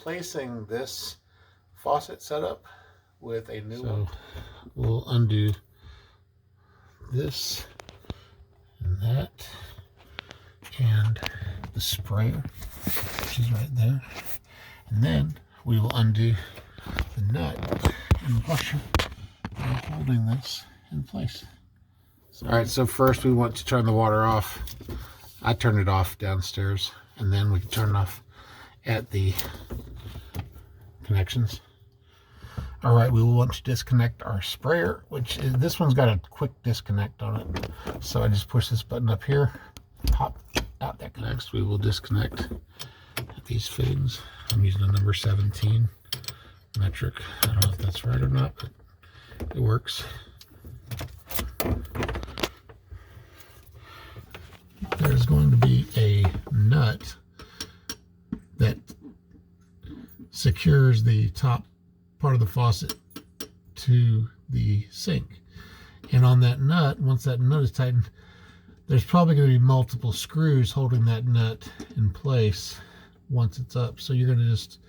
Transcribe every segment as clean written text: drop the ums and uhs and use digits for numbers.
replacing this faucet setup with a new one. We'll undo this and that and the sprayer, which is right there. And then we will undo the nut and washer while holding this in place. All right, so first we want to turn the water off. I turn it off downstairs, and then we can turn it off at the connections. All right, we will want to disconnect our sprayer, which is, this one's got a quick disconnect on it. So I just push this button up here, pop out that connect. Next, we will disconnect these fittings. I'm using a number 17 metric. I don't know if that's right or not, but it works. There's going to be a nut that secures the top part of the faucet to the sink. And on that nut, once that nut is tightened, there's probably going to be multiple screws holding that nut in place once it's up. So you're going to just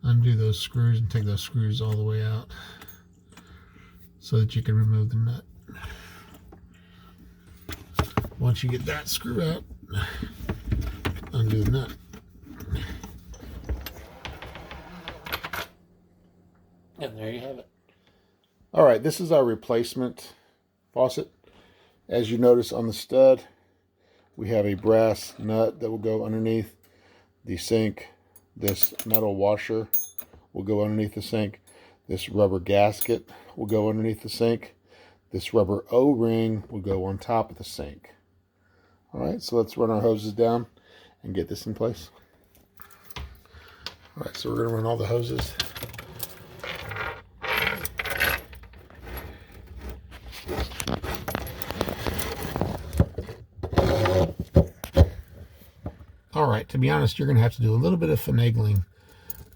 undo those screws and take those screws all the way out so that you can remove the nut. Once you get that screw out, undo the nut. And there you have it. All right, this is our replacement faucet. As you notice on the stud, we have a brass nut that will go underneath the sink. This metal washer will go underneath the sink. This rubber gasket will go underneath the sink. This rubber O-ring will go on top of the sink. All right, so let's run our hoses down and get this in place. All right, so we're going to run all the hoses. All right, to be honest, you're going to have to do a little bit of finagling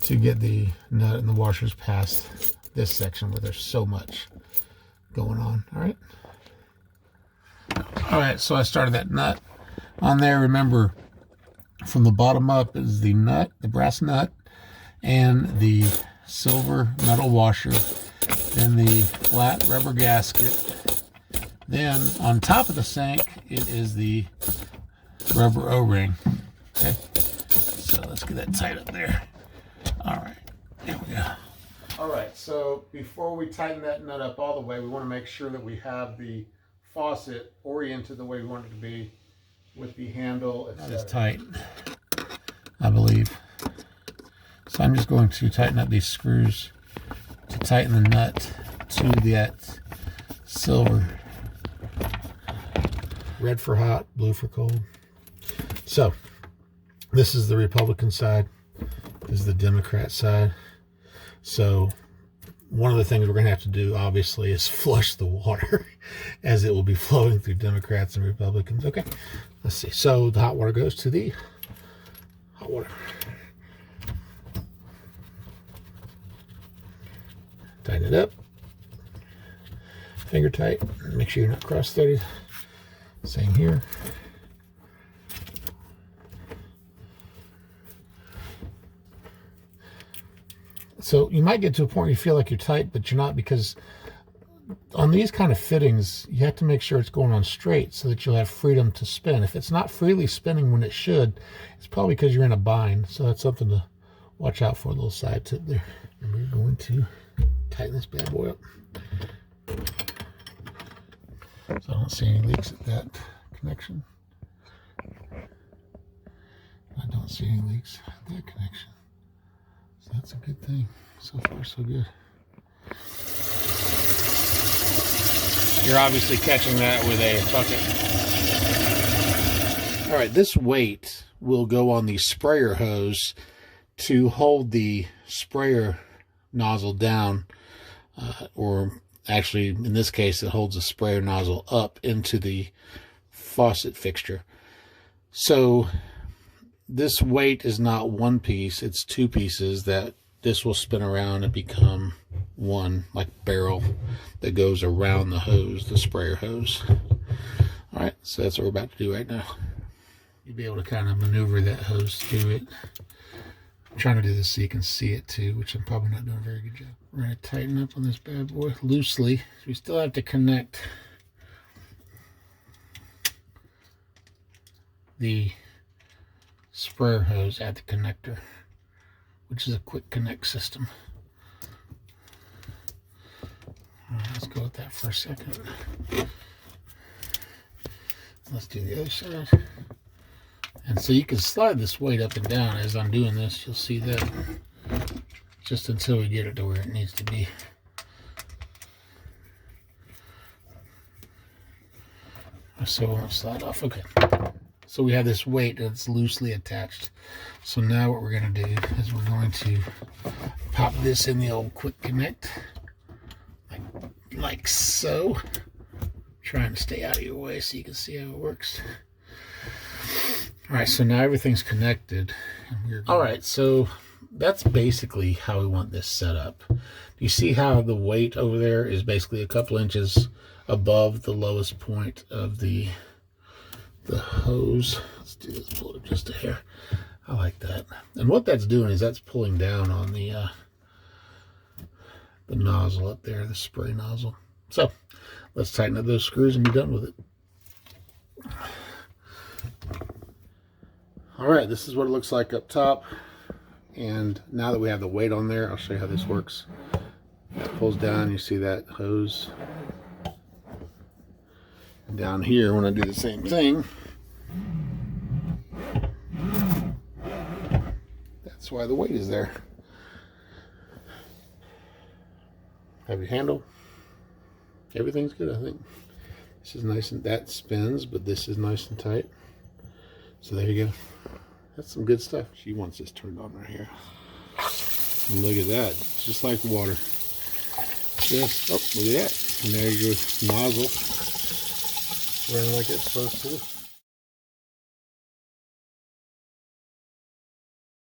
to get the nut and the washers past this section where there's so much going on. All right, so I started that nut on there. Remember, from the bottom up is the nut, the brass nut, and the silver metal washer, then the flat rubber gasket. Then on top of the sink, it is the rubber O-ring. Okay, so let's get that tight up there. All right, there we go. All right, so before we tighten that nut up all the way, we want to make sure that we have the faucet oriented the way we want it to be with the handle. That is tight, I believe. So I'm just going to tighten up these screws to tighten the nut to that silver. Red for hot, blue for cold. So this is the Republican side. This is the Democrat side. So one of the things we're going to have to do, obviously, is flush the water as it will be flowing through Democrats and Republicans. Okay, let's see. So the hot water goes to the hot water. Tighten it up. Finger tight. Make sure you're not cross-threaded. Same here. So you might get to a point where you feel like you're tight, but you're not, because on these kind of fittings, you have to make sure it's going on straight so that you'll have freedom to spin. If it's not freely spinning when it should, it's probably because you're in a bind. So that's something to watch out for, a little side tip there. And we're going to tighten this bad boy up. So I don't see any leaks at that connection. I don't see any leaks at that connection. So that's a good thing. So far, so good. You're obviously catching that with a bucket. All right, this weight will go on the sprayer hose to hold the sprayer nozzle down, or actually, in this case, it holds the sprayer nozzle up into the faucet fixture. So this weight is not one piece, it's two pieces that this will spin around and become one, like barrel that goes around the hose, the sprayer hose. All right, so that's what we're about to do right now. You'll be able to kind of maneuver that hose through it I'm trying to do this so you can see it too, which I'm probably not doing a very good job. We're going to tighten up on this bad boy loosely. So we still have to connect the sprayer hose at the connector, which is a quick connect system. All right, let's go with that for a second. Let's do the other side. And so you can slide this weight up and down as I'm doing this. You'll see that just until we get it to where it needs to be. So it won't slide off. Okay. So we have this weight that's loosely attached. So now what we're going to do is we're going to pop this in the old quick connect. Like so. Trying to stay out of your way so you can see how it works. All right, so now everything's connected. All right, so that's basically how we want this set up. Do you see how the weight over there is basically a couple inches above the lowest point of the hose? Let's do this, pull it up just a hair. I like that. And what that's doing is that's pulling down on the nozzle up there, the spray nozzle. So let's tighten up those screws and be done with it. All right, this is what it looks like up top. And now that we have the weight on there, I'll show you how this works. It pulls down, you see that hose. And down here, when I do the same thing, that's why the weight is there. Have your handle. Everything's good, I think. This is nice and that spins, but this is nice and tight. So there you go. That's some good stuff. She wants this turned on right here. Look at that. It's just like water. Just, oh, look at that. And there you go, nozzle. Running like it's supposed to.